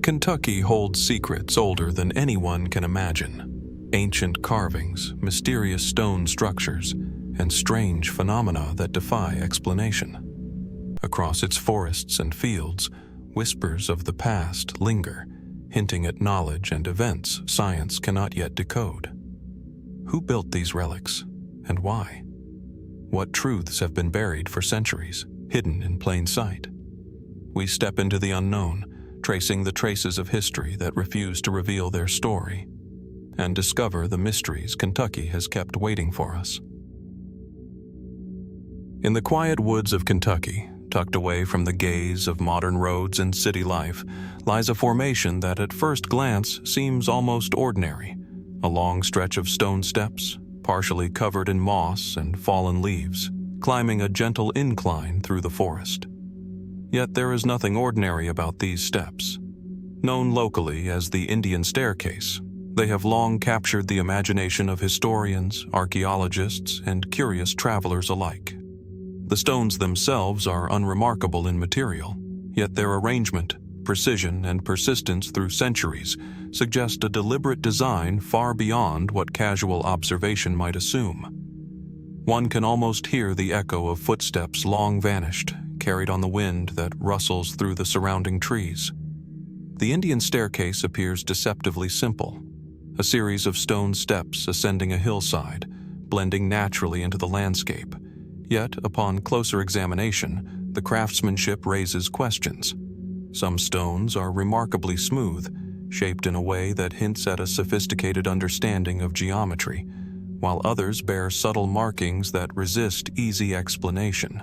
Kentucky holds secrets older than anyone can imagine. Ancient carvings, mysterious stone structures, and strange phenomena that defy explanation. Across its forests and fields, whispers of the past linger, hinting at knowledge and events science cannot yet decode. Who built these relics, and why? What truths have been buried for centuries, hidden in plain sight? We step into the unknown, tracing the traces of history that refuse to reveal their story, and discover the mysteries Kentucky has kept waiting for us. In the quiet woods of Kentucky, tucked away from the gaze of modern roads and city life, lies a formation that at first glance seems almost ordinary. A long stretch of stone steps, partially covered in moss and fallen leaves, climbing a gentle incline through the forest. Yet there is nothing ordinary about these steps. Known locally as the Indian Staircase, they have long captured the imagination of historians, archaeologists, and curious travelers alike. The stones themselves are unremarkable in material, yet their arrangement, precision, and persistence through centuries suggest a deliberate design far beyond what casual observation might assume. One can almost hear the echo of footsteps long vanished, carried on the wind that rustles through the surrounding trees. The Indian Staircase appears deceptively simple, a series of stone steps ascending a hillside, blending naturally into the landscape. Yet, upon closer examination, the craftsmanship raises questions. Some stones are remarkably smooth, shaped in a way that hints at a sophisticated understanding of geometry, while others bear subtle markings that resist easy explanation.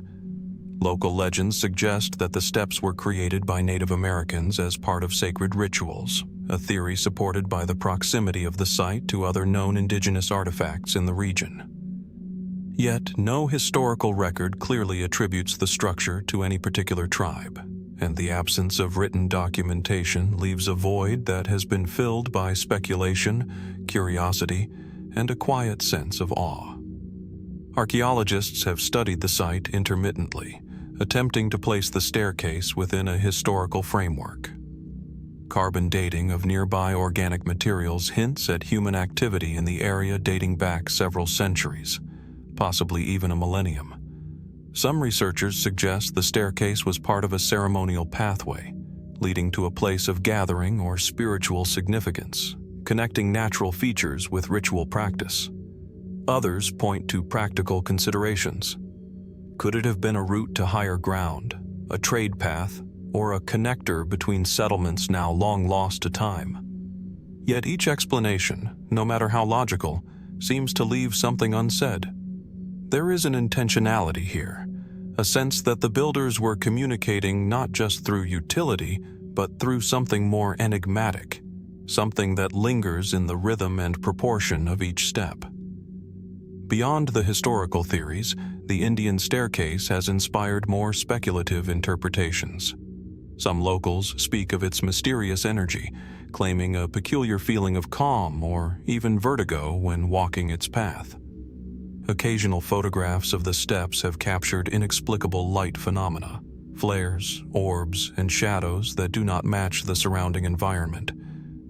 Local legends suggest that the steps were created by Native Americans as part of sacred rituals, a theory supported by the proximity of the site to other known indigenous artifacts in the region. Yet, no historical record clearly attributes the structure to any particular tribe, and the absence of written documentation leaves a void that has been filled by speculation, curiosity, and a quiet sense of awe. Archaeologists have studied the site intermittently, attempting to place the staircase within a historical framework. Carbon dating of nearby organic materials hints at human activity in the area dating back several centuries, possibly even a millennium. Some researchers suggest the staircase was part of a ceremonial pathway, leading to a place of gathering or spiritual significance, connecting natural features with ritual practice. Others point to practical considerations. Could it have been a route to higher ground, a trade path, or a connector between settlements now long lost to time? Yet each explanation, no matter how logical, seems to leave something unsaid. There is an intentionality here, a sense that the builders were communicating not just through utility, but through something more enigmatic, something that lingers in the rhythm and proportion of each step. Beyond the historical theories, the Indian Staircase has inspired more speculative interpretations. Some locals speak of its mysterious energy, claiming a peculiar feeling of calm or even vertigo when walking its path. Occasional photographs of the steps have captured inexplicable light phenomena, flares, orbs, and shadows that do not match the surrounding environment,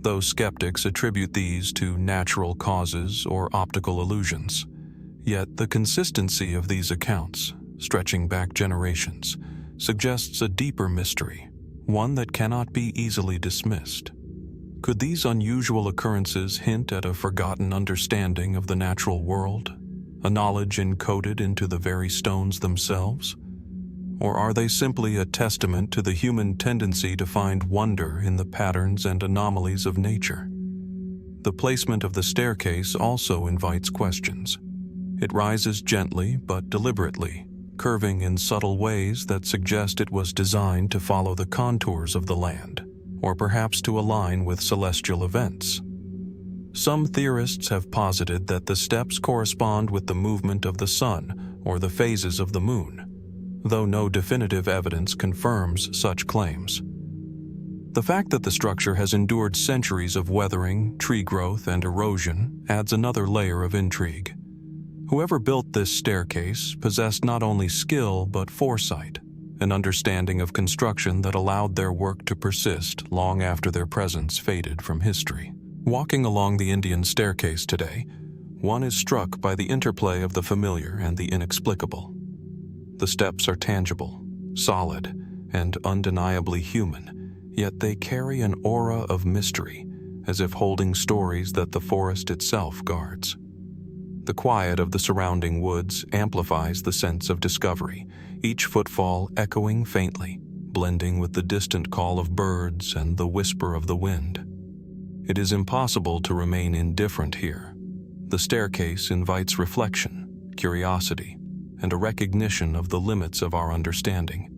though skeptics attribute these to natural causes or optical illusions. Yet the consistency of these accounts, stretching back generations, suggests a deeper mystery, one that cannot be easily dismissed. Could these unusual occurrences hint at a forgotten understanding of the natural world, a knowledge encoded into the very stones themselves? Or are they simply a testament to the human tendency to find wonder in the patterns and anomalies of nature? The placement of the staircase also invites questions. It rises gently but deliberately, curving in subtle ways that suggest it was designed to follow the contours of the land, or perhaps to align with celestial events. Some theorists have posited that the steps correspond with the movement of the sun or the phases of the moon, though no definitive evidence confirms such claims. The fact that the structure has endured centuries of weathering, tree growth, and erosion adds another layer of intrigue. Whoever built this staircase possessed not only skill but foresight, an understanding of construction that allowed their work to persist long after their presence faded from history. Walking along the Indian staircase today, one is struck by the interplay of the familiar and the inexplicable. The steps are tangible, solid, and undeniably human, yet they carry an aura of mystery, as if holding stories that the forest itself guards. The quiet of the surrounding woods amplifies the sense of discovery, each footfall echoing faintly, blending with the distant call of birds and the whisper of the wind. It is impossible to remain indifferent here. The staircase invites reflection, curiosity, and a recognition of the limits of our understanding.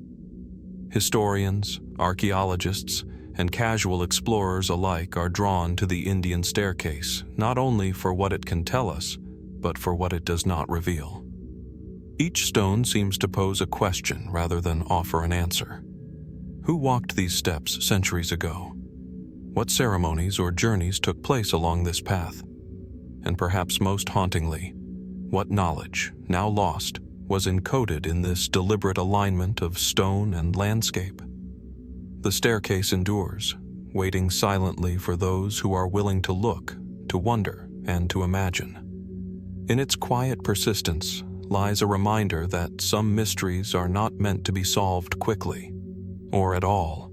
Historians, archaeologists, and casual explorers alike are drawn to the Indian staircase, not only for what it can tell us, but for what it does not reveal. Each stone seems to pose a question rather than offer an answer. Who walked these steps centuries ago? What ceremonies or journeys took place along this path? And perhaps most hauntingly, what knowledge, now lost, was encoded in this deliberate alignment of stone and landscape? The staircase endures, waiting silently for those who are willing to look, to wonder, and to imagine. In its quiet persistence lies a reminder that some mysteries are not meant to be solved quickly, or at all.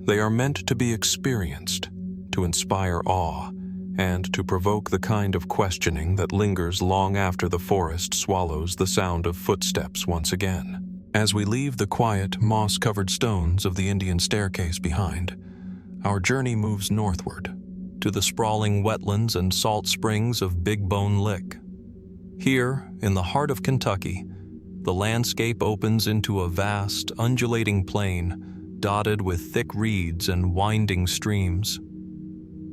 They are meant to be experienced, to inspire awe, and to provoke the kind of questioning that lingers long after the forest swallows the sound of footsteps once again. As we leave the quiet, moss-covered stones of the Indian staircase behind, our journey moves northward, to the sprawling wetlands and salt springs of Big Bone Lick. Here, in the heart of Kentucky, the landscape opens into a vast, undulating plain, dotted with thick reeds and winding streams.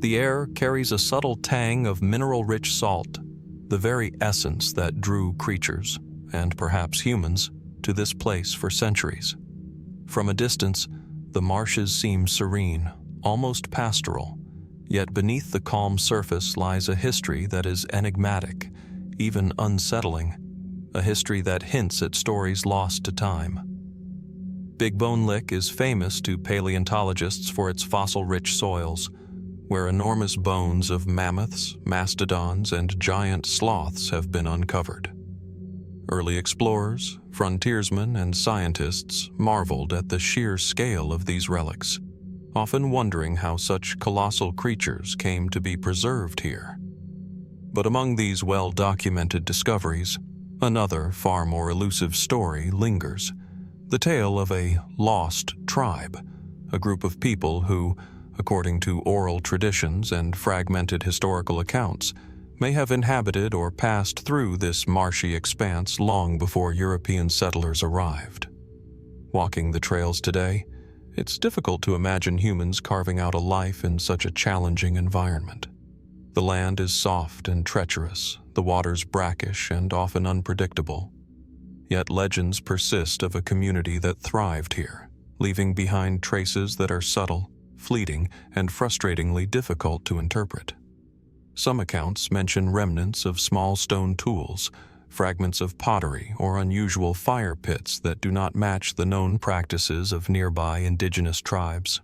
The air carries a subtle tang of mineral-rich salt, the very essence that drew creatures, and perhaps humans, to this place for centuries. From a distance, the marshes seem serene, almost pastoral, yet beneath the calm surface lies a history that is enigmatic, even unsettling, a history that hints at stories lost to time. Big Bone Lick is famous to paleontologists for its fossil-rich soils, where enormous bones of mammoths, mastodons, and giant sloths have been uncovered. Early explorers, frontiersmen, and scientists marveled at the sheer scale of these relics, often wondering how such colossal creatures came to be preserved here. But among these well-documented discoveries, another far more elusive story lingers, the tale of a lost tribe, a group of people who, according to oral traditions and fragmented historical accounts, may have inhabited or passed through this marshy expanse long before European settlers arrived. Walking the trails today, it's difficult to imagine humans carving out a life in such a challenging environment. The land is soft and treacherous, the waters brackish and often unpredictable. Yet legends persist of a community that thrived here, leaving behind traces that are subtle, fleeting, and frustratingly difficult to interpret. Some accounts mention remnants of small stone tools, fragments of pottery, or unusual fire pits that do not match the known practices of nearby indigenous tribes.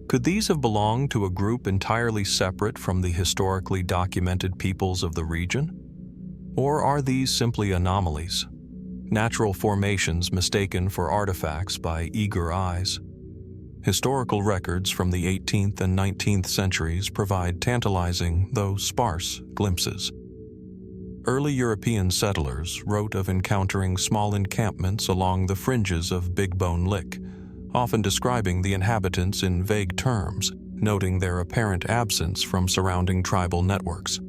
Could these have belonged to a group entirely separate from the historically documented peoples of the region? Or are these simply anomalies, natural formations mistaken for artifacts by eager eyes? Historical records from the 18th and 19th centuries provide tantalizing, though sparse, glimpses. Early European settlers wrote of encountering small encampments along the fringes of Big Bone Lick, often describing the inhabitants in vague terms, noting their apparent absence from surrounding tribal networks.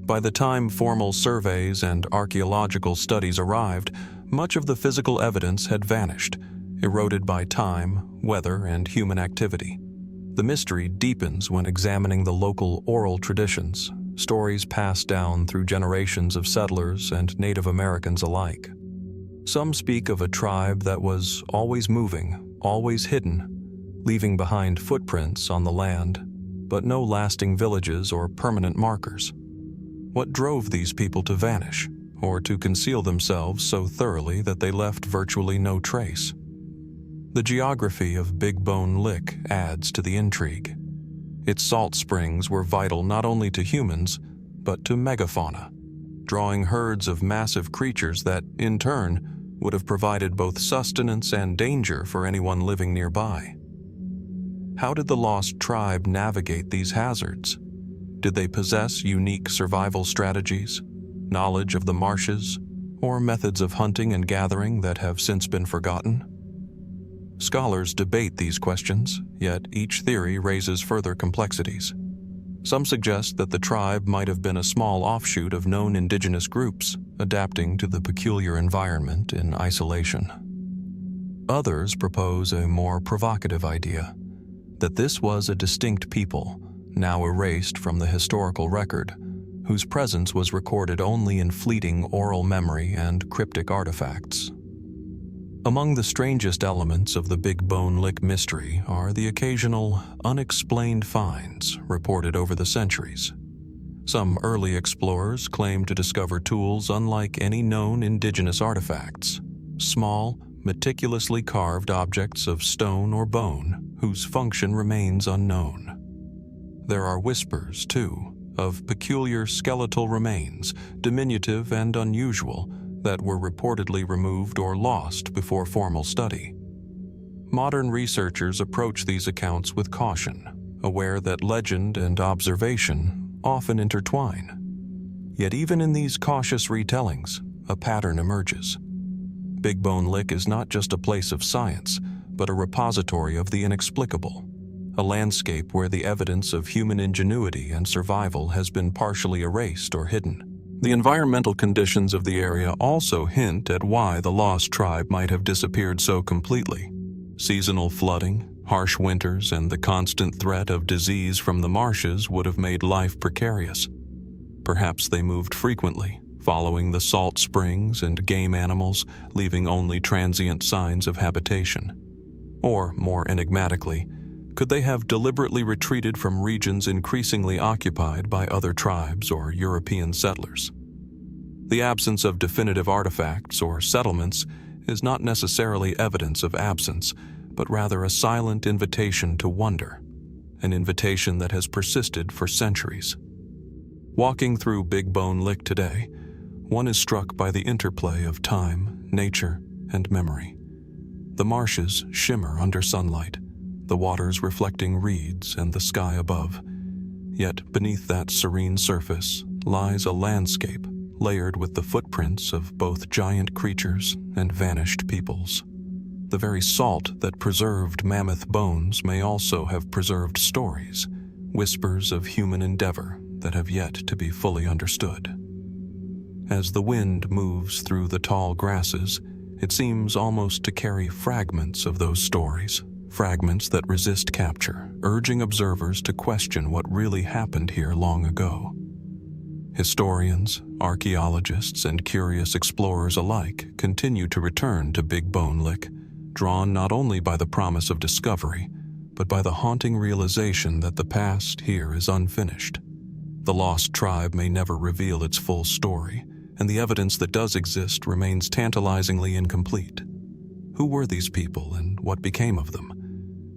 By the time formal surveys and archaeological studies arrived, much of the physical evidence had vanished, eroded by time, weather, and human activity. The mystery deepens when examining the local oral traditions, stories passed down through generations of settlers and Native Americans alike. Some speak of a tribe that was always moving, always hidden, leaving behind footprints on the land, but no lasting villages or permanent markers. What drove these people to vanish, or to conceal themselves so thoroughly that they left virtually no trace? The geography of Big Bone Lick adds to the intrigue. Its salt springs were vital not only to humans, but to megafauna, drawing herds of massive creatures that, in turn, would have provided both sustenance and danger for anyone living nearby. How did the lost tribe navigate these hazards? Did they possess unique survival strategies, knowledge of the marshes, or methods of hunting and gathering that have since been forgotten? Scholars debate these questions, yet each theory raises further complexities. Some suggest that the tribe might have been a small offshoot of known indigenous groups, adapting to the peculiar environment in isolation. Others propose a more provocative idea, that this was a distinct people, now erased from the historical record, whose presence was recorded only in fleeting oral memory and cryptic artifacts. Among the strangest elements of the Big Bone Lick mystery are the occasional unexplained finds reported over the centuries. Some early explorers claim to discover tools unlike any known indigenous artifacts, small, meticulously carved objects of stone or bone whose function remains unknown. There are whispers, too, of peculiar skeletal remains, diminutive and unusual, that were reportedly removed or lost before formal study. Modern researchers approach these accounts with caution, aware that legend and observation often intertwine. Yet even in these cautious retellings, a pattern emerges. Big Bone Lick is not just a place of science, but a repository of the inexplicable, a landscape where the evidence of human ingenuity and survival has been partially erased or hidden. The environmental conditions of the area also hint at why the lost tribe might have disappeared so completely. Seasonal flooding, harsh winters, and the constant threat of disease from the marshes would have made life precarious. Perhaps they moved frequently, following the salt springs and game animals, leaving only transient signs of habitation. Or, more enigmatically, could they have deliberately retreated from regions increasingly occupied by other tribes or European settlers? The absence of definitive artifacts or settlements is not necessarily evidence of absence, but rather a silent invitation to wonder, an invitation that has persisted for centuries. Walking through Big Bone Lick today, one is struck by the interplay of time, nature, and memory. The marshes shimmer under sunlight, the waters reflecting reeds and the sky above. Yet beneath that serene surface lies a landscape layered with the footprints of both giant creatures and vanished peoples. The very salt that preserved mammoth bones may also have preserved stories, whispers of human endeavor that have yet to be fully understood. As the wind moves through the tall grasses, it seems almost to carry fragments of those stories, fragments that resist capture, urging observers to question what really happened here long ago. Historians, archaeologists, and curious explorers alike continue to return to Big Bone Lick, drawn not only by the promise of discovery, but by the haunting realization that the past here is unfinished. The lost tribe may never reveal its full story, and the evidence that does exist remains tantalizingly incomplete. Who were these people, and what became of them?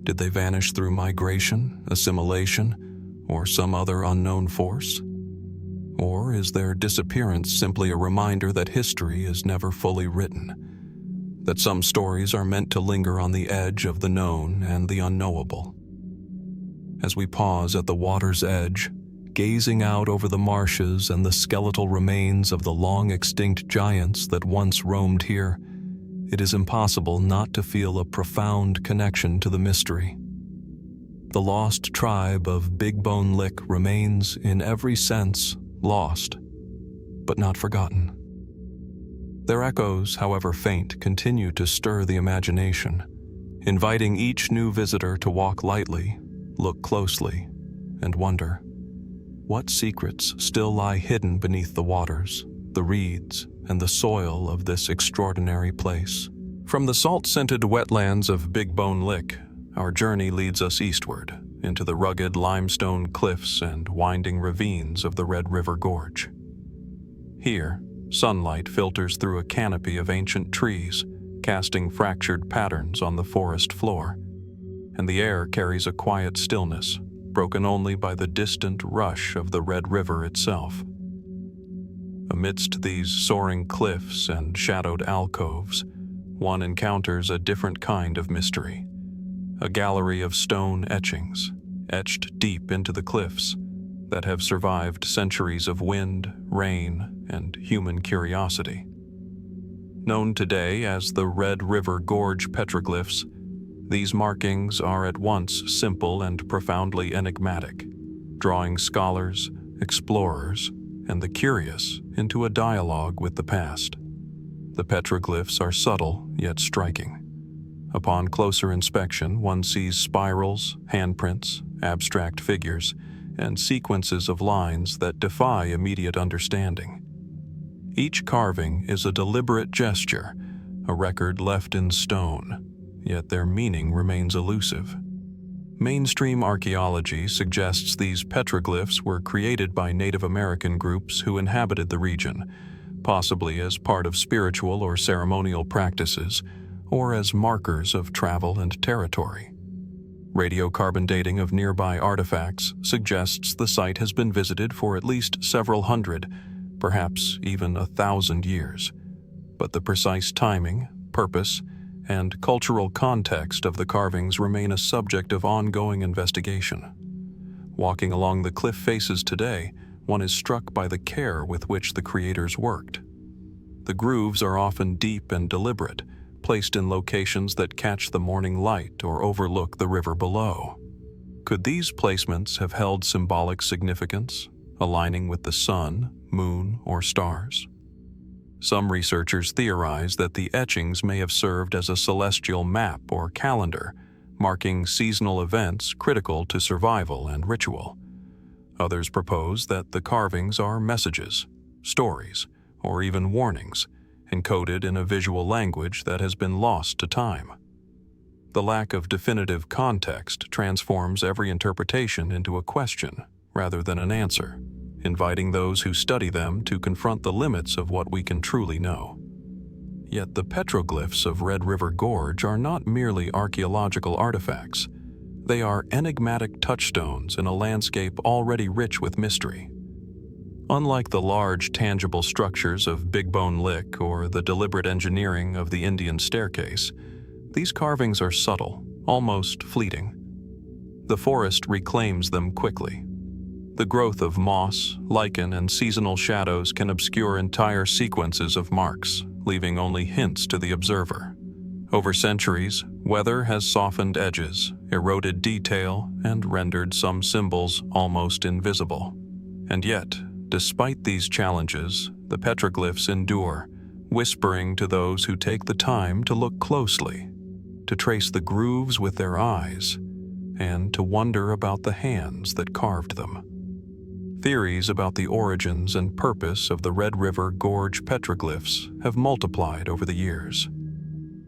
Did they vanish through migration, assimilation, or some other unknown force? Or is their disappearance simply a reminder that history is never fully written, that some stories are meant to linger on the edge of the known and the unknowable? As we pause at the water's edge, gazing out over the marshes and the skeletal remains of the long-extinct giants that once roamed here, it is impossible not to feel a profound connection to the mystery. The lost tribe of Big Bone Lick remains, in every sense, lost, but not forgotten. Their echoes, however faint, continue to stir the imagination, inviting each new visitor to walk lightly, look closely, and wonder. What secrets still lie hidden beneath the waters, the reeds, and the soil of this extraordinary place? From the salt-scented wetlands of Big Bone Lick, our journey leads us eastward, into the rugged limestone cliffs and winding ravines of the Red River Gorge. Here, sunlight filters through a canopy of ancient trees, casting fractured patterns on the forest floor, and the air carries a quiet stillness, broken only by the distant rush of the Red River itself. Amidst these soaring cliffs and shadowed alcoves, one encounters a different kind of mystery. A gallery of stone etchings, etched deep into the cliffs, that have survived centuries of wind, rain, and human curiosity. Known today as the Red River Gorge Petroglyphs, these markings are at once simple and profoundly enigmatic, drawing scholars, explorers, and the curious into a dialogue with the past. The petroglyphs are subtle yet striking. Upon closer inspection, one sees spirals, handprints, abstract figures, and sequences of lines that defy immediate understanding. Each carving is a deliberate gesture, a record left in stone, yet their meaning remains elusive. Mainstream archaeology suggests these petroglyphs were created by Native American groups who inhabited the region, possibly as part of spiritual or ceremonial practices, or as markers of travel and territory. Radiocarbon dating of nearby artifacts suggests the site has been visited for at least several hundred, perhaps even 1,000 years. But the precise timing, purpose, and cultural context of the carvings remain a subject of ongoing investigation. Walking along the cliff faces today, one is struck by the care with which the creators worked. The grooves are often deep and deliberate, placed in locations that catch the morning light or overlook the river below. Could these placements have held symbolic significance, aligning with the sun, moon, or stars? Some researchers theorize that the etchings may have served as a celestial map or calendar, marking seasonal events critical to survival and ritual. Others propose that the carvings are messages, stories, or even warnings, encoded in a visual language that has been lost to time. The lack of definitive context transforms every interpretation into a question rather than an answer, inviting those who study them to confront the limits of what we can truly know. Yet the petroglyphs of Red River Gorge are not merely archaeological artifacts. They are enigmatic touchstones in a landscape already rich with mystery. Unlike the large, tangible structures of Big Bone Lick or the deliberate engineering of the Indian staircase, these carvings are subtle, almost fleeting. The forest reclaims them quickly. The growth of moss, lichen, and seasonal shadows can obscure entire sequences of marks, leaving only hints to the observer. Over centuries, weather has softened edges, eroded detail, and rendered some symbols almost invisible. And yet, despite these challenges, the petroglyphs endure, whispering to those who take the time to look closely, to trace the grooves with their eyes, and to wonder about the hands that carved them. Theories about the origins and purpose of the Red River Gorge petroglyphs have multiplied over the years.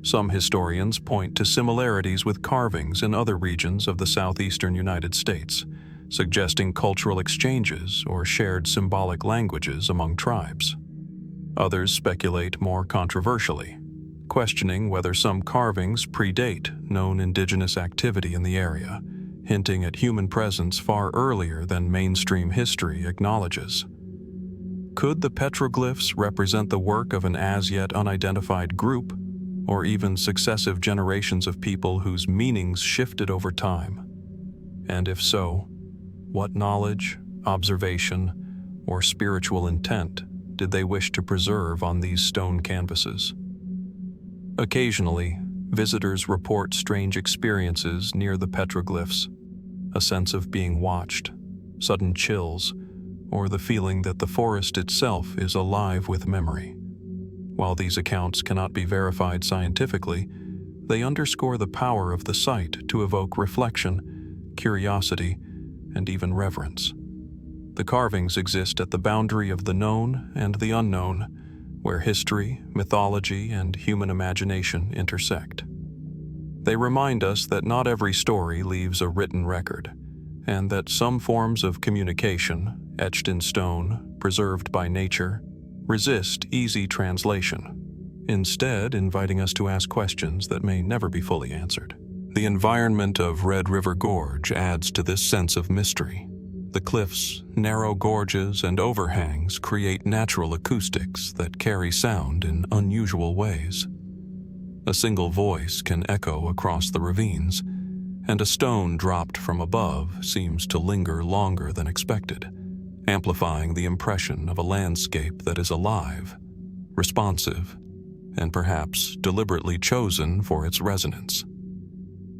Some historians point to similarities with carvings in other regions of the southeastern United States, suggesting cultural exchanges or shared symbolic languages among tribes. Others speculate more controversially, questioning whether some carvings predate known indigenous activity in the area, hinting at human presence far earlier than mainstream history acknowledges. Could the petroglyphs represent the work of an as-yet unidentified group, or even successive generations of people whose meanings shifted over time? And if so, what knowledge, observation, or spiritual intent did they wish to preserve on these stone canvases? Occasionally, visitors report strange experiences near the petroglyphs, a sense of being watched, sudden chills, or the feeling that the forest itself is alive with memory. While these accounts cannot be verified scientifically, they underscore the power of the site to evoke reflection, curiosity, and even reverence. The carvings exist at the boundary of the known and the unknown, where history, mythology, and human imagination intersect. They remind us that not every story leaves a written record, and that some forms of communication, etched in stone, preserved by nature, resist easy translation. instead inviting us to ask questions that may never be fully answered. The environment of Red River Gorge adds to this sense of mystery. The cliffs, narrow gorges, and overhangs create natural acoustics that carry sound in unusual ways. A single voice can echo across the ravines, and a stone dropped from above seems to linger longer than expected, amplifying the impression of a landscape that is alive, responsive, and perhaps deliberately chosen for its resonance.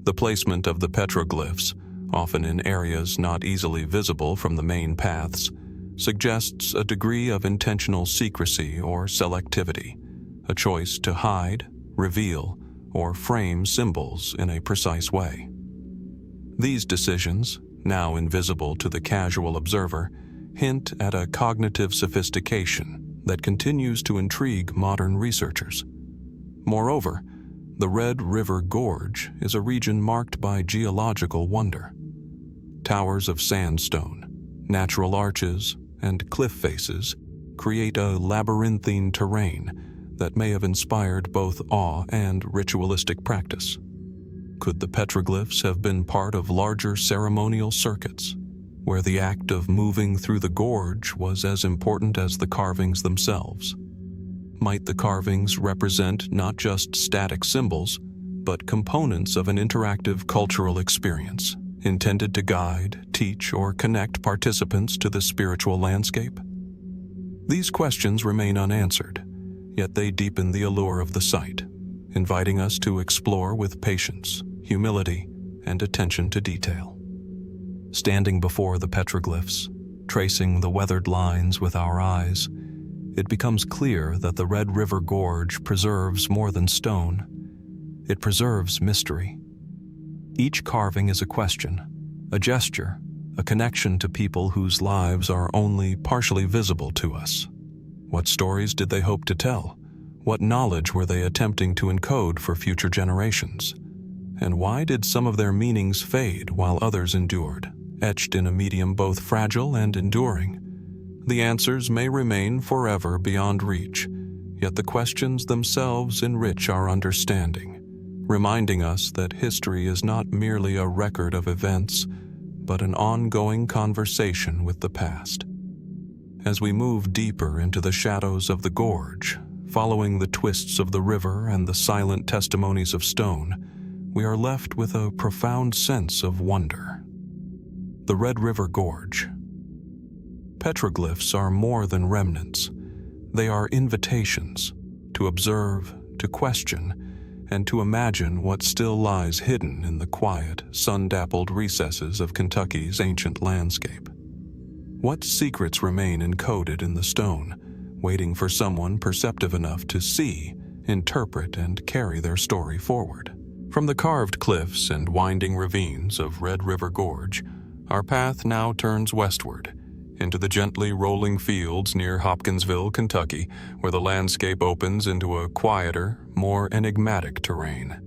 The placement of the petroglyphs, often in areas not easily visible from the main paths, suggests a degree of intentional secrecy or selectivity, a choice to hide, reveal, or frame symbols in a precise way. These decisions, now invisible to the casual observer, hint at a cognitive sophistication that continues to intrigue modern researchers. Moreover, the Red River Gorge is a region marked by geological wonder. Towers of sandstone, natural arches, and cliff faces create a labyrinthine terrain that may have inspired both awe and ritualistic practice. Could the petroglyphs have been part of larger ceremonial circuits, where the act of moving through the gorge was as important as the carvings themselves? Might the carvings represent not just static symbols, but components of an interactive cultural experience, intended to guide, teach, or connect participants to the spiritual landscape? These questions remain unanswered, yet they deepen the allure of the site, inviting us to explore with patience, humility, and attention to detail. Standing before the petroglyphs, tracing the weathered lines with our eyes, it becomes clear that the Red River Gorge preserves more than stone. It preserves mystery. Each carving is a question, a gesture, a connection to people whose lives are only partially visible to us. What stories did they hope to tell? What knowledge were they attempting to encode for future generations? And why did some of their meanings fade while others endured, etched in a medium both fragile and enduring? The answers may remain forever beyond reach, yet the questions themselves enrich our understanding, reminding us that history is not merely a record of events, but an ongoing conversation with the past. As we move deeper into the shadows of the gorge, following the twists of the river and the silent testimonies of stone, we are left with a profound sense of wonder. The Red River Gorge. Petroglyphs are more than remnants. They are invitations to observe, to question, and to imagine what still lies hidden in the quiet, sun-dappled recesses of Kentucky's ancient landscape. What secrets remain encoded in the stone, waiting for someone perceptive enough to see, interpret, and carry their story forward? From the carved cliffs and winding ravines of Red River Gorge, our path now turns westward, into the gently rolling fields near Hopkinsville, Kentucky, where the landscape opens into a quieter, more enigmatic terrain.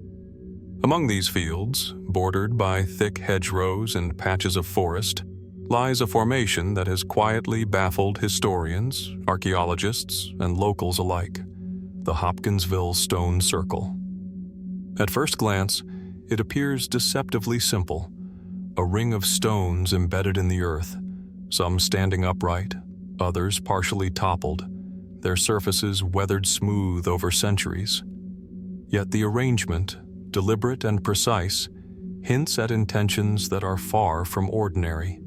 Among these fields, bordered by thick hedgerows and patches of forest, lies a formation that has quietly baffled historians, archaeologists, and locals alike: the Hopkinsville Stone Circle. At first glance, it appears deceptively simple: a ring of stones embedded in the earth, some standing upright, others partially toppled, their surfaces weathered smooth over centuries. Yet the arrangement, deliberate and precise, hints at intentions that are far from ordinary,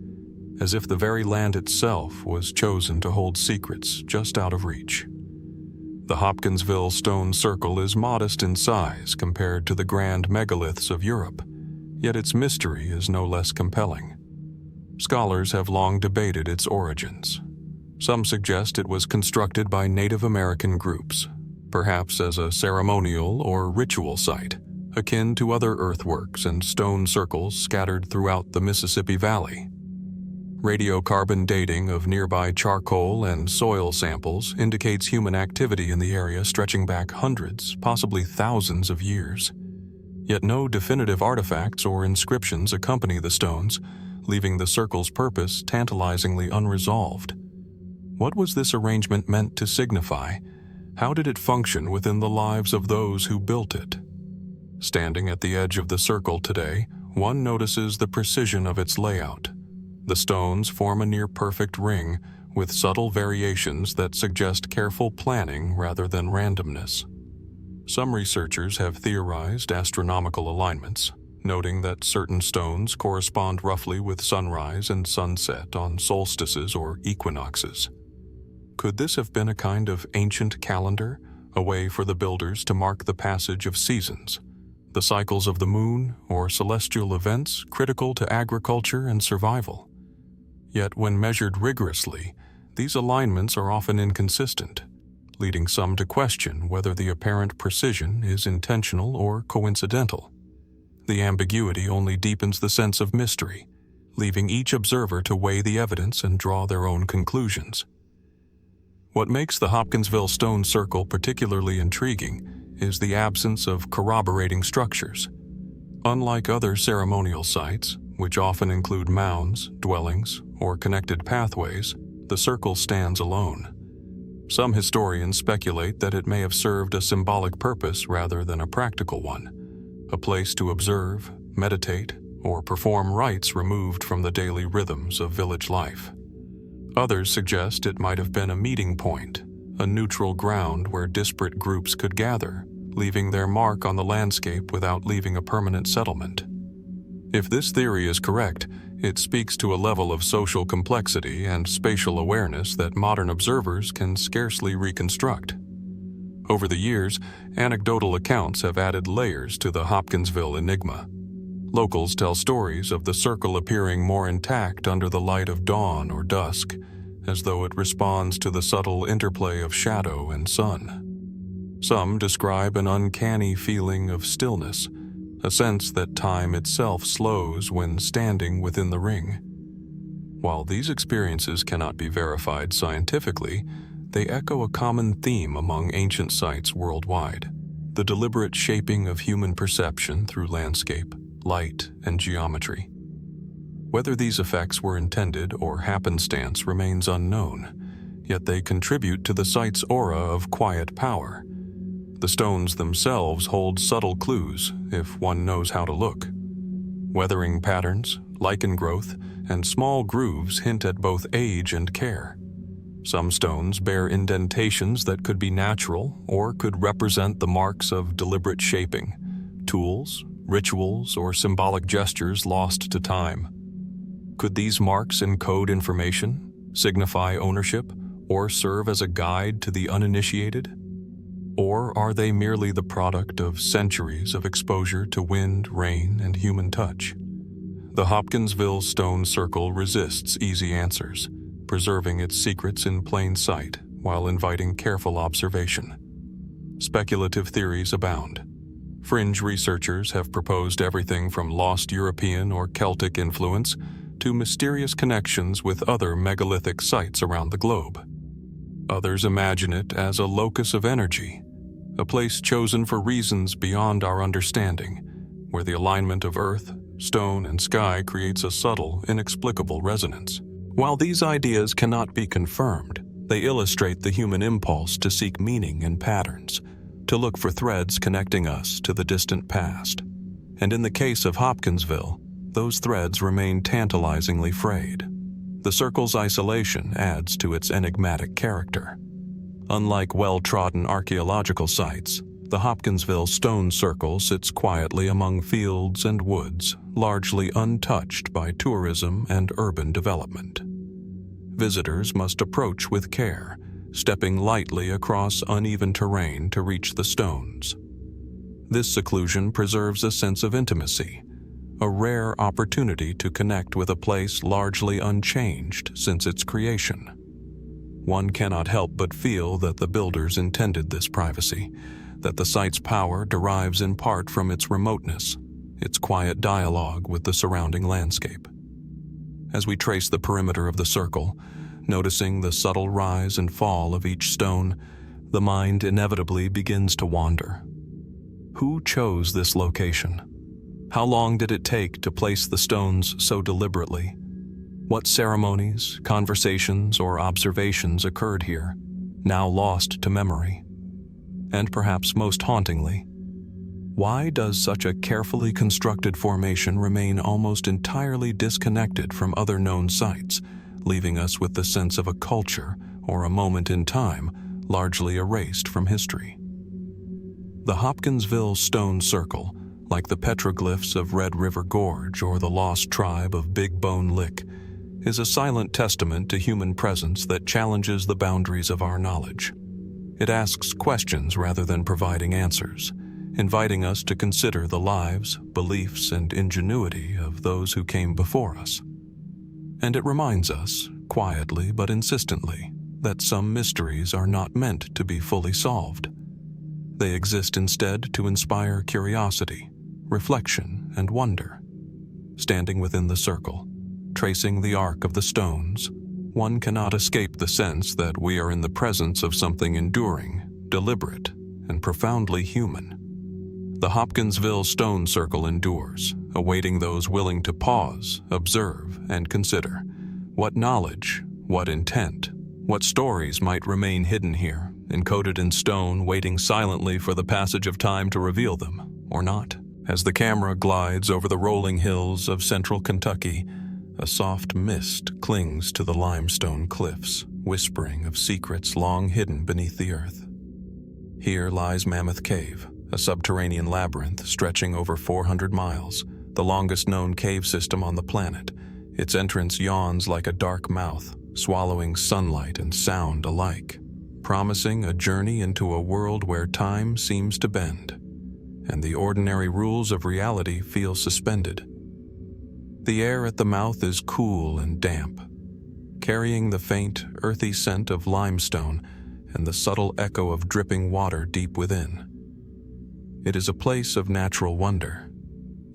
as if the very land itself was chosen to hold secrets just out of reach. The Hopkinsville Stone Circle is modest in size compared to the grand megaliths of Europe, yet its mystery is no less compelling. Scholars have long debated its origins. Some suggest it was constructed by Native American groups, perhaps as a ceremonial or ritual site, akin to other earthworks and stone circles scattered throughout the Mississippi Valley. Radiocarbon dating of nearby charcoal and soil samples indicates human activity in the area stretching back hundreds, possibly thousands of years. Yet no definitive artifacts or inscriptions accompany the stones, leaving the circle's purpose tantalizingly unresolved. What was this arrangement meant to signify, How did it function within the lives of those who built it? Standing at the edge of the circle today, one notices the precision of its layout. The stones form a near-perfect ring with subtle variations that suggest careful planning rather than randomness. Some researchers have theorized astronomical alignments, noting that certain stones correspond roughly with sunrise and sunset on solstices or equinoxes. Could this have been a kind of ancient calendar, a way for the builders to mark the passage of seasons, the cycles of the moon, or celestial events critical to agriculture and survival? Yet when measured rigorously, these alignments are often inconsistent, leading some to question whether the apparent precision is intentional or coincidental. The ambiguity only deepens the sense of mystery, leaving each observer to weigh the evidence and draw their own conclusions. What makes the Hopkinsville stone circle particularly intriguing is the absence of corroborating structures. Unlike other ceremonial sites, which often include mounds, dwellings, or connected pathways, the circle stands alone. Some historians speculate that it may have served a symbolic purpose rather than a practical one, a place to observe, meditate, or perform rites removed from the daily rhythms of village life. Others suggest it might have been a meeting point, a neutral ground where disparate groups could gather, leaving their mark on the landscape without leaving a permanent settlement. If this theory is correct, it speaks to a level of social complexity and spatial awareness that modern observers can scarcely reconstruct. Over the years, anecdotal accounts have added layers to the Hopkinsville enigma. Locals tell stories of the circle appearing more intact under the light of dawn or dusk, as though it responds to the subtle interplay of shadow and sun. Some describe an uncanny feeling of stillness, a sense that time itself slows when standing within the ring. While these experiences cannot be verified scientifically, they echo a common theme among ancient sites worldwide: the deliberate shaping of human perception through landscape, light, and geometry. Whether these effects were intended or happenstance remains unknown, yet they contribute to the site's aura of quiet power. The stones themselves hold subtle clues if one knows how to look. Weathering patterns, lichen growth, and small grooves hint at both age and care. Some stones bear indentations that could be natural or could represent the marks of deliberate shaping, tools, rituals, or symbolic gestures lost to time. Could these marks encode information, signify ownership, or serve as a guide to the uninitiated? Or are they merely the product of centuries of exposure to wind, rain, and human touch? The Hopkinsville stone circle resists easy answers, preserving its secrets in plain sight while inviting careful observation. Speculative theories abound. Fringe researchers have proposed everything from lost European or Celtic influence to mysterious connections with other megalithic sites around the globe. Others imagine it as a locus of energy, a place chosen for reasons beyond our understanding, where the alignment of earth, stone, and sky creates a subtle, inexplicable resonance. While these ideas cannot be confirmed, they illustrate the human impulse to seek meaning in patterns, to look for threads connecting us to the distant past. And in the case of Hopkinsville, those threads remain tantalizingly frayed. The circle's isolation adds to its enigmatic character. Unlike well-trodden archaeological sites, the Hopkinsville stone circle sits quietly among fields and woods, largely untouched by tourism and urban development. Visitors must approach with care, stepping lightly across uneven terrain to reach the stones. This seclusion preserves a sense of intimacy, a rare opportunity to connect with a place largely unchanged since its creation. One cannot help but feel that the builders intended this privacy, that the site's power derives in part from its remoteness, its quiet dialogue with the surrounding landscape. As we trace the perimeter of the circle, noticing the subtle rise and fall of each stone, the mind inevitably begins to wander. Who chose this location? How long did it take to place the stones so deliberately? What ceremonies, conversations, or observations occurred here, now lost to memory? And perhaps most hauntingly, why does such a carefully constructed formation remain almost entirely disconnected from other known sites, leaving us with the sense of a culture or a moment in time largely erased from history? The Hopkinsville Stone Circle, like the Petroglyphs of Red River Gorge or the lost tribe of Big Bone Lick, is a silent testament to human presence that challenges the boundaries of our knowledge. It asks questions rather than providing answers, inviting us to consider the lives, beliefs, and ingenuity of those who came before us. And it reminds us, quietly but insistently, that some mysteries are not meant to be fully solved. They exist instead to inspire curiosity, reflection, and wonder. Standing within the circle, tracing the arc of the stones, one cannot escape the sense that we are in the presence of something enduring, deliberate, and profoundly human. The Hopkinsville Stone Circle endures, awaiting those willing to pause, observe, and consider. What knowledge, what intent, what stories might remain hidden here, encoded in stone, waiting silently for the passage of time to reveal them, or not? As the camera glides over the rolling hills of central Kentucky, a soft mist clings to the limestone cliffs, whispering of secrets long hidden beneath the earth. Here lies Mammoth Cave, a subterranean labyrinth stretching over 400 miles, the longest known cave system on the planet. Its entrance yawns like a dark mouth, swallowing sunlight and sound alike, promising a journey into a world where time seems to bend, and the ordinary rules of reality feel suspended. The air at the mouth is cool and damp, carrying the faint, earthy scent of limestone and the subtle echo of dripping water deep within. It is a place of natural wonder,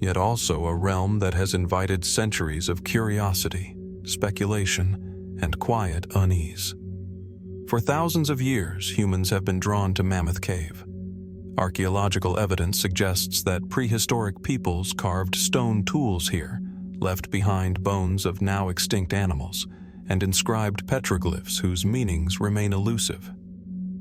yet also a realm that has invited centuries of curiosity, speculation, and quiet unease. For thousands of years, humans have been drawn to Mammoth Cave. Archaeological evidence suggests that prehistoric peoples carved stone tools here, left behind bones of now extinct animals, and inscribed petroglyphs whose meanings remain elusive.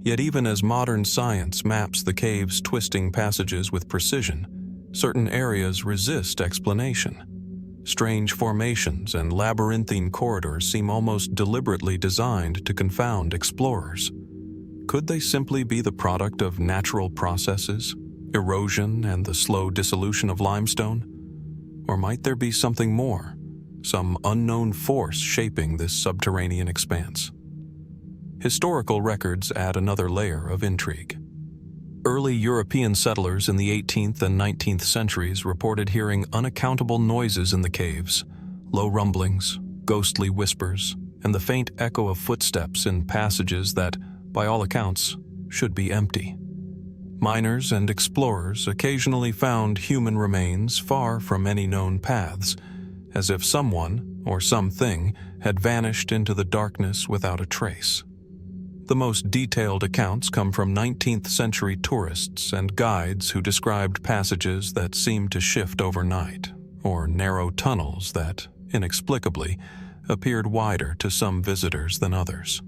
Yet even as modern science maps the cave's twisting passages with precision, certain areas resist explanation. Strange formations and labyrinthine corridors seem almost deliberately designed to confound explorers. Could they simply be the product of natural processes, erosion, and the slow dissolution of limestone? Or might there be something more, some unknown force shaping this subterranean expanse? Historical records add another layer of intrigue. Early European settlers in the 18th and 19th centuries reported hearing unaccountable noises in the caves, low rumblings, ghostly whispers, and the faint echo of footsteps in passages that, by all accounts, should be empty. Miners and explorers occasionally found human remains far from any known paths, as if someone or something had vanished into the darkness without a trace. The most detailed accounts come from 19th century tourists and guides who described passages that seemed to shift overnight, or narrow tunnels that, inexplicably, appeared wider to some visitors than others.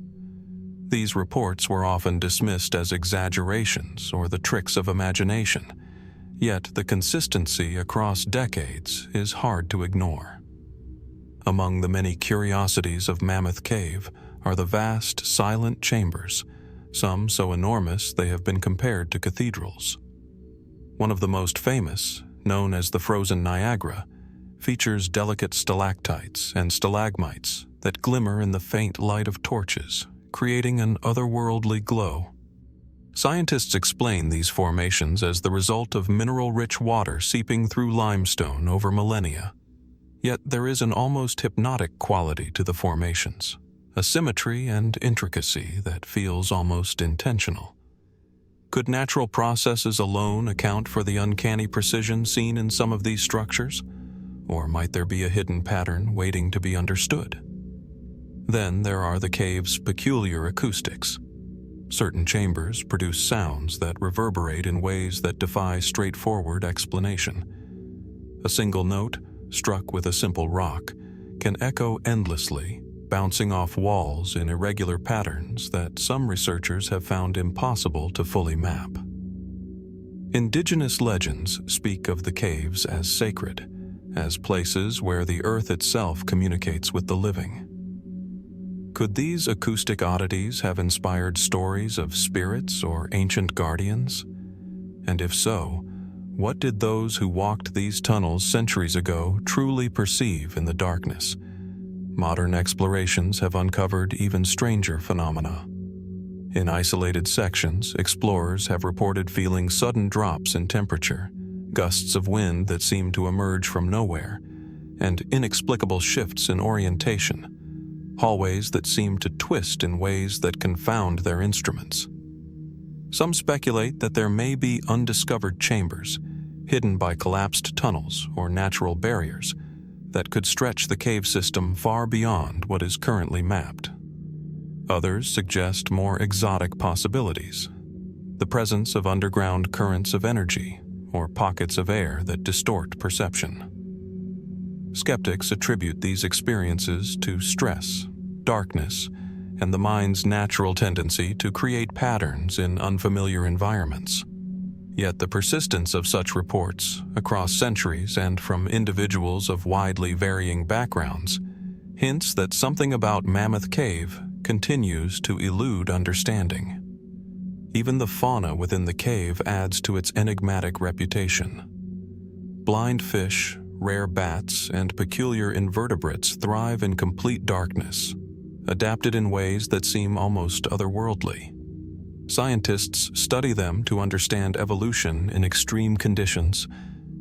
These reports were often dismissed as exaggerations or the tricks of imagination, yet the consistency across decades is hard to ignore. Among the many curiosities of Mammoth Cave are the vast, silent chambers, some so enormous they have been compared to cathedrals. One of the most famous, known as the Frozen Niagara, features delicate stalactites and stalagmites that glimmer in the faint light of torches, creating an otherworldly glow. Scientists explain these formations as the result of mineral-rich water seeping through limestone over millennia. Yet there is an almost hypnotic quality to the formations, a symmetry and intricacy that feels almost intentional. Could natural processes alone account for the uncanny precision seen in some of these structures? Or might there be a hidden pattern waiting to be understood? Then there are the cave's peculiar acoustics. Certain chambers produce sounds that reverberate in ways that defy straightforward explanation. A single note, struck with a simple rock, can echo endlessly, bouncing off walls in irregular patterns that some researchers have found impossible to fully map. Indigenous legends speak of the caves as sacred, as places where the earth itself communicates with the living. Could these acoustic oddities have inspired stories of spirits or ancient guardians? And if so, what did those who walked these tunnels centuries ago truly perceive in the darkness? Modern explorations have uncovered even stranger phenomena. In isolated sections, explorers have reported feeling sudden drops in temperature, gusts of wind that seem to emerge from nowhere, and inexplicable shifts in orientation, hallways that seem to twist in ways that confound their instruments. Some speculate that there may be undiscovered chambers, hidden by collapsed tunnels or natural barriers, that could stretch the cave system far beyond what is currently mapped. Others suggest more exotic possibilities: the presence of underground currents of energy or pockets of air that distort perception. Skeptics attribute these experiences to stress, darkness, and the mind's natural tendency to create patterns in unfamiliar environments. Yet the persistence of such reports across centuries and from individuals of widely varying backgrounds hints that something about Mammoth Cave continues to elude understanding. Even the fauna within the cave adds to its enigmatic reputation. Blind fish, rare bats, and peculiar invertebrates thrive in complete darkness, adapted in ways that seem almost otherworldly. Scientists study them to understand evolution in extreme conditions,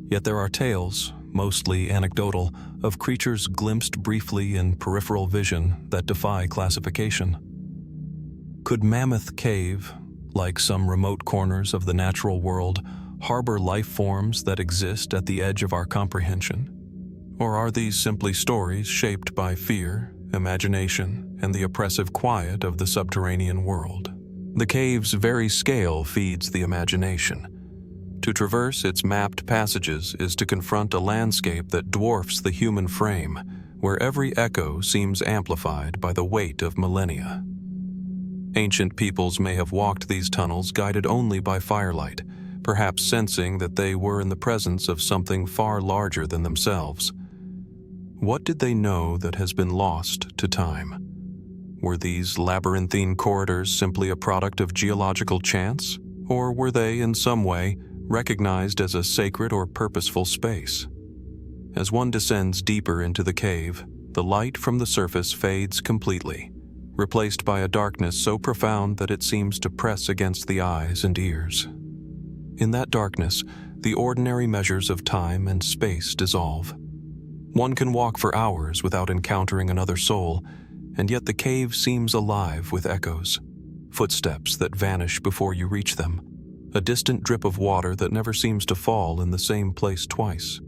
yet there are tales, mostly anecdotal, of creatures glimpsed briefly in peripheral vision that defy classification. Could Mammoth Cave, like some remote corners of the natural world, harbor life forms that exist at the edge of our comprehension? Or are these simply stories shaped by fear, imagination, and the oppressive quiet of the subterranean world? The cave's very scale feeds the imagination. To traverse its mapped passages is to confront a landscape that dwarfs the human frame, where every echo seems amplified by the weight of millennia. Ancient peoples may have walked these tunnels guided only by firelight, perhaps sensing that they were in the presence of something far larger than themselves. What did they know that has been lost to time? Were these labyrinthine corridors simply a product of geological chance, or were they, in some way, recognized as a sacred or purposeful space? As one descends deeper into the cave, the light from the surface fades completely, replaced by a darkness so profound that it seems to press against the eyes and ears. In that darkness, the ordinary measures of time and space dissolve. One can walk for hours without encountering another soul, and yet the cave seems alive with echoes, footsteps that vanish before you reach them, a distant drip of water that never seems to fall in the same place twice.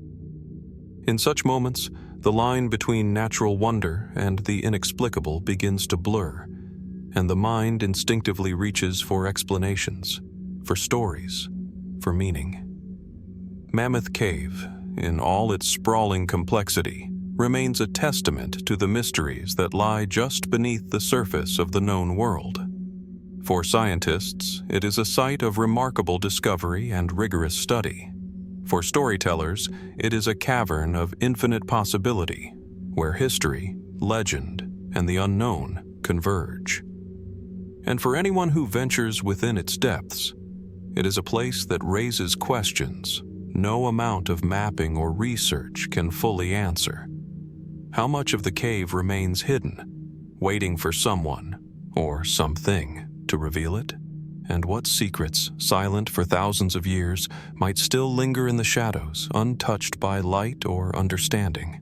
In such moments, the line between natural wonder and the inexplicable begins to blur, and the mind instinctively reaches for explanations, for stories, for meaning. Mammoth Cave, in all its sprawling complexity, remains a testament to the mysteries that lie just beneath the surface of the known world. For scientists, it is a site of remarkable discovery and rigorous study. For storytellers, it is a cavern of infinite possibility, where history, legend, and the unknown converge. And for anyone who ventures within its depths, it is a place that raises questions no amount of mapping or research can fully answer. How much of the cave remains hidden, waiting for someone or something to reveal it? And what secrets, silent for thousands of years, might still linger in the shadows, untouched by light or understanding?